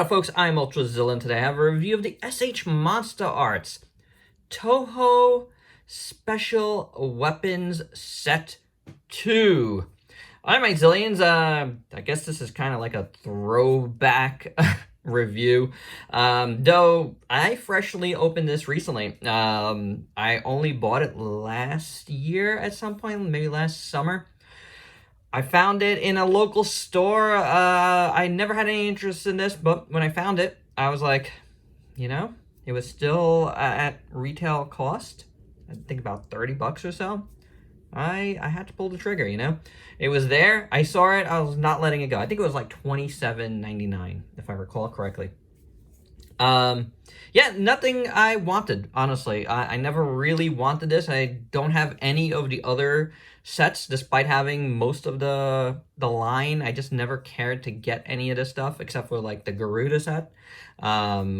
What up, folks? I'm Ultrazilla, and today I have a review of the SH Monsterarts Toho Special Weapons Set 2. Alright, my zillions, I guess this is kind of like a throwback review. Though I freshly opened this recently. I only bought it last year at some point, maybe last summer. I found it in a local store. I never had any interest in this, but when I found it, I was like, you know, it was still at retail cost. I think about 30 bucks or so. I had to pull the trigger, you know. It was there. I saw it. I was not letting it go. I think it was like $27.99, if I recall correctly. Yeah, nothing I wanted, honestly. I never really wanted this. I don't have any of the other sets, despite having most of the line. I just never cared to get any of this stuff, except for like the Garuda set,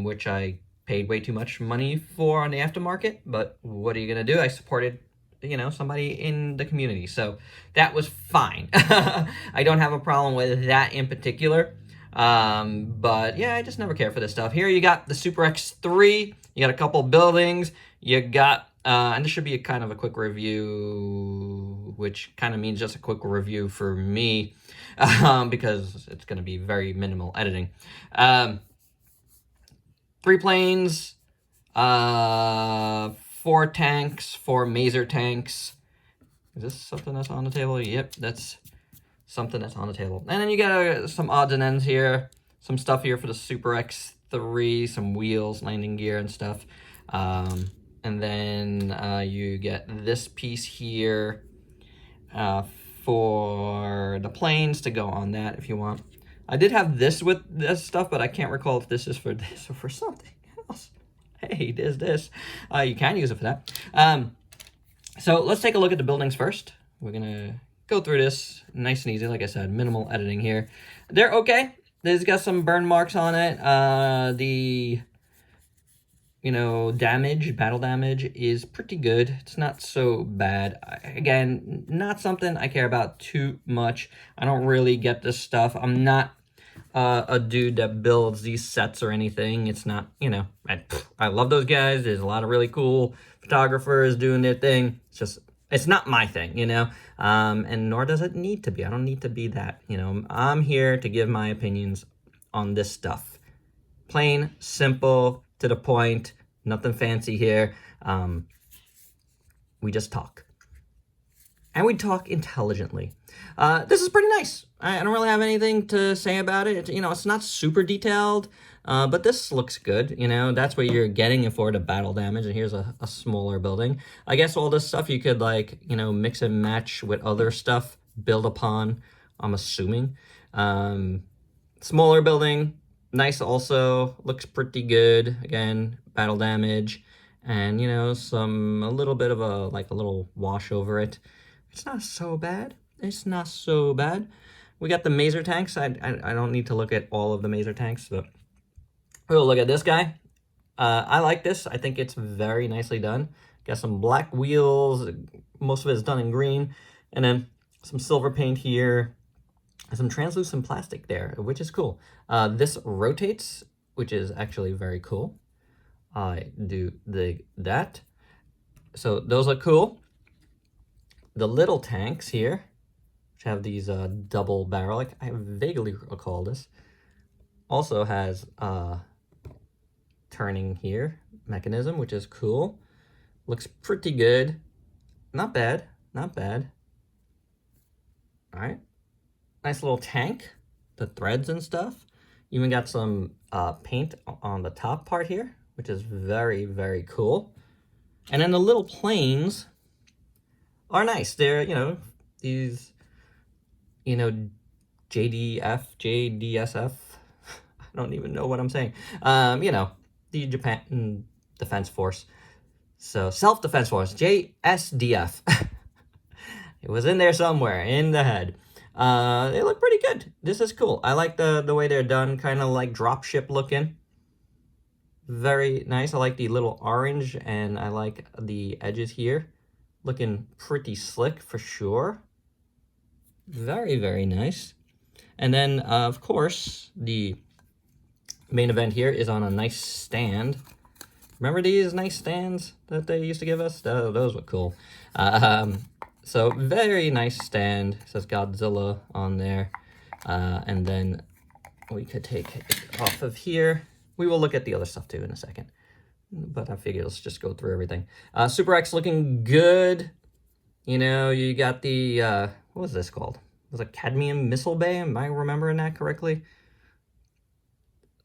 which I paid way too much money for on the aftermarket. But what are you gonna do? I supported, you know, somebody in the community, so that was fine. I don't have a problem with that in particular. But yeah, I just never care for this stuff. Here you got the Super X3, you got a couple buildings, you got, and this should be a kind of a quick review, which kind of means just a quick review for me, because it's going to be very minimal editing. 3 planes, 4 tanks, 4 maser tanks. Is this something that's on the table? Yep, that's something that's on the table. And then you got some odds and ends here. Some stuff here for the Super X3, some wheels, landing gear and stuff. And then you get this piece here for the planes to go on that if you want. I did have this with this stuff, but I can't recall if this is for this or for something else. Hey, there's this. You can use it for that. So let's take a look at the buildings first. We're going to go through this nice and easy. Like I said, minimal editing here. They're okay. There's got some burn marks on it. The, you know, damage, battle damage is pretty good. It's not so bad. Again, not something I care about too much. I don't really get this stuff. I'm not a dude that builds these sets or anything. It's not, you know, I love those guys. There's a lot of really cool photographers doing their thing. It's just, it's not my thing, you know, and nor does it need to be. I don't need to be that, you know. I'm here to give my opinions on this stuff. Plain, simple, to the point, nothing fancy here. We just talk. And we talk intelligently. This is pretty nice. I don't really have anything to say about it. You know, it's not super detailed, but this looks good. You know, that's what you're getting it for, the battle damage. And here's a smaller building. I guess all this stuff you could, like, you know, mix and match with other stuff, build upon, I'm assuming. Smaller building, nice also, looks pretty good. Again, battle damage, and, you know, a little bit of a little wash over it. It's not so bad. It's not so bad. We got the maser tanks. I don't need to look at all of the maser tanks, but we'll look at this guy. I like this. I think it's very nicely done. Got some black wheels. Most of it is done in green. And then some silver paint here. Some translucent plastic there, which is cool. This rotates, which is actually very cool. I do dig that. So those look cool. The little tanks here, which have these double barrel, like I vaguely recall this, also has turning here mechanism, which is cool. Looks pretty good. Not bad, not bad. All right, nice little tank, the threads and stuff. Even got some paint on the top part here, which is very, very cool. And then the little planes are nice. They're, you know, these, you know, JDSF. I don't even know what I'm saying. You know, the Japan Defense Force. So, Self-Defense Force, JSDF. It was in there somewhere, in the head. They look pretty good. This is cool. I like the way they're done, kind of like dropship looking. Very nice. I like the little orange, and I like the edges here. Looking pretty slick for sure. Very, very nice. And then, of course, the Main event here is on a nice stand. Remember these nice stands that they used to give us? Those were cool. So very nice stand. It says Godzilla on there. And then we could take it off of here. We will look at the other stuff too in a second. But I figure let's just go through everything. Super X looking good. You know, you got the, what was this called? It was a cadmium missile bay. Am I remembering that correctly?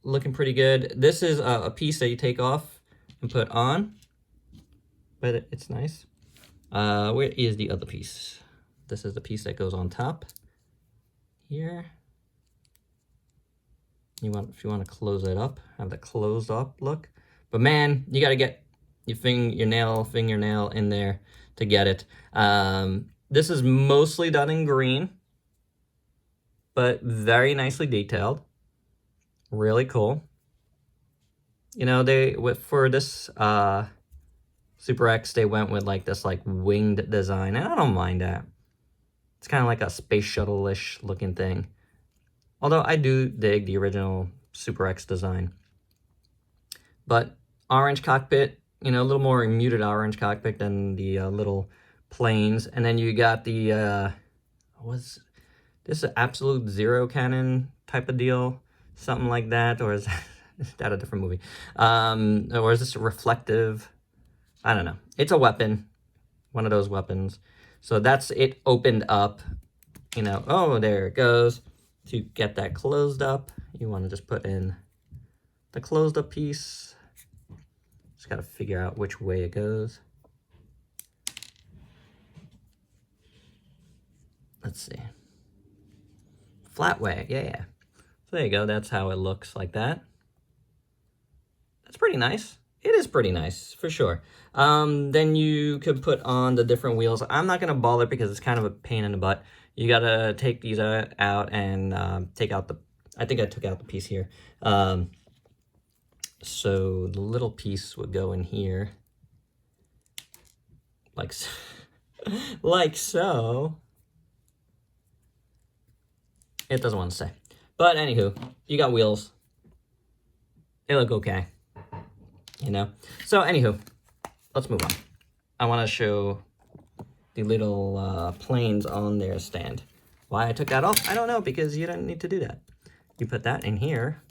Looking pretty good. This is a piece that you take off and put on. But it's nice. Where is the other piece? This is the piece that goes on top. Here. If you want to close it up, have the closed up look. But man, you got to get your fingernail in there to get it. This is mostly done in green, but very nicely detailed. Really cool. You know, for this Super X, they went with like this like winged design, and I don't mind that. It's kind of like a space shuttle-ish looking thing. Although I do dig the original Super X design. But orange cockpit, you know, a little more muted orange cockpit than the little planes. And then you got the, was this an absolute zero cannon type of deal? Something like that? Or is that a different movie? Or is this a reflective? I don't know. It's a weapon. One of those weapons. So that's it opened up. You know, oh, there it goes. To get that closed up, you want to just put in the closed up piece. Just got to figure out which way it goes. Let's see. Flat way, yeah. So there you go, that's how it looks like that. That's pretty nice. It is pretty nice, for sure. Then you could put on the different wheels. I'm not going to bother because it's kind of a pain in the butt. You got to take these out and take out the... I think I took out the piece here. So the little piece would go in here. Like so. Like so. It doesn't want to say. But anywho, you got wheels. They look okay. You know? So anywho, let's move on. I want to show the little planes on their stand. Why I took that off, I don't know, because you don't need to do that. You put that in here,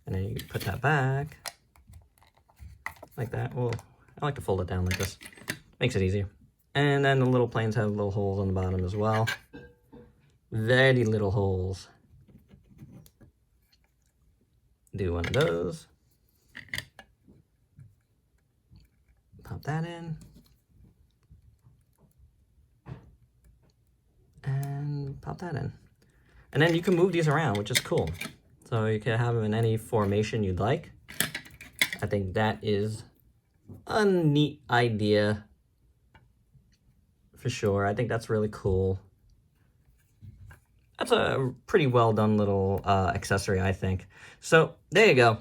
and then you put that back, like that. Well, I like to fold it down like this. Makes it easier. And then the little planes have little holes on the bottom as well. Very little holes. Do one of those. Pop that in. And pop that in. And then you can move these around, which is cool. So you can have them in any formation you'd like. I think that is a neat idea. For sure. I think that's really cool. That's a pretty well done little accessory, I think. So there you go.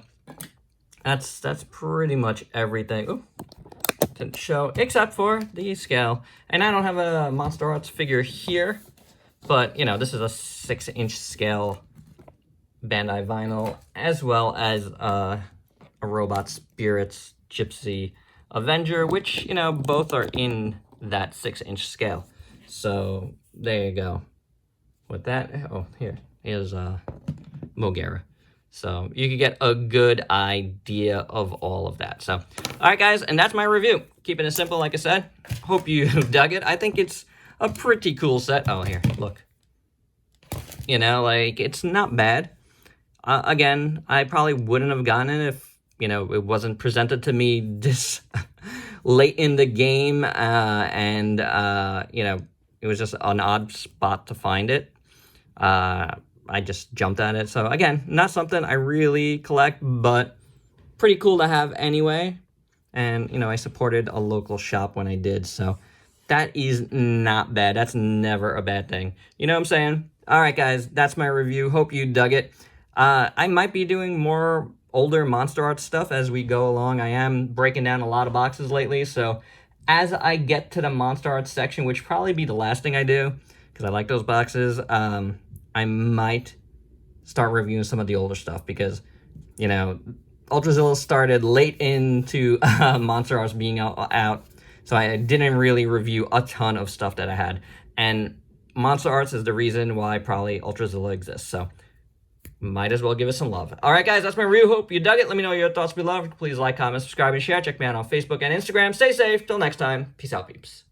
That's pretty much everything. Ooh, didn't show except for the scale. And I don't have a Monsterarts figure here, but you know, this is a 6-inch scale Bandai vinyl, as well as a Robot Spirits Gypsy Avenger, which, you know, both are in that 6-inch scale. So there you go. With that, oh, here's Mogera. So you can get a good idea of all of that. So, all right, guys, and that's my review. Keeping it simple, like I said. Hope you dug it. I think it's a pretty cool set. Oh, here, look. You know, like, it's not bad. Again, I probably wouldn't have gotten it if, you know, it wasn't presented to me this late in the game. And you know, it was just an odd spot to find it. I just jumped at it. So again, not something I really collect, but pretty cool to have anyway. And, you know, I supported a local shop when I did. So that is not bad. That's never a bad thing. You know what I'm saying? All right, guys, that's my review. Hope you dug it. I might be doing more older Monsterarts stuff as we go along. I am breaking down a lot of boxes lately. So as I get to the Monsterarts section, which probably be the last thing I do, because I like those boxes, I might start reviewing some of the older stuff because, you know, Ultrazilla started late into Monsterarts being out, so I didn't really review a ton of stuff that I had. And Monsterarts is the reason why probably Ultrazilla exists, so might as well give it some love. All right, guys, that's my review. Hope you dug it. Let me know your thoughts below. Please like, comment, subscribe, and share. Check me out on Facebook and Instagram. Stay safe. Till next time. Peace out, peeps.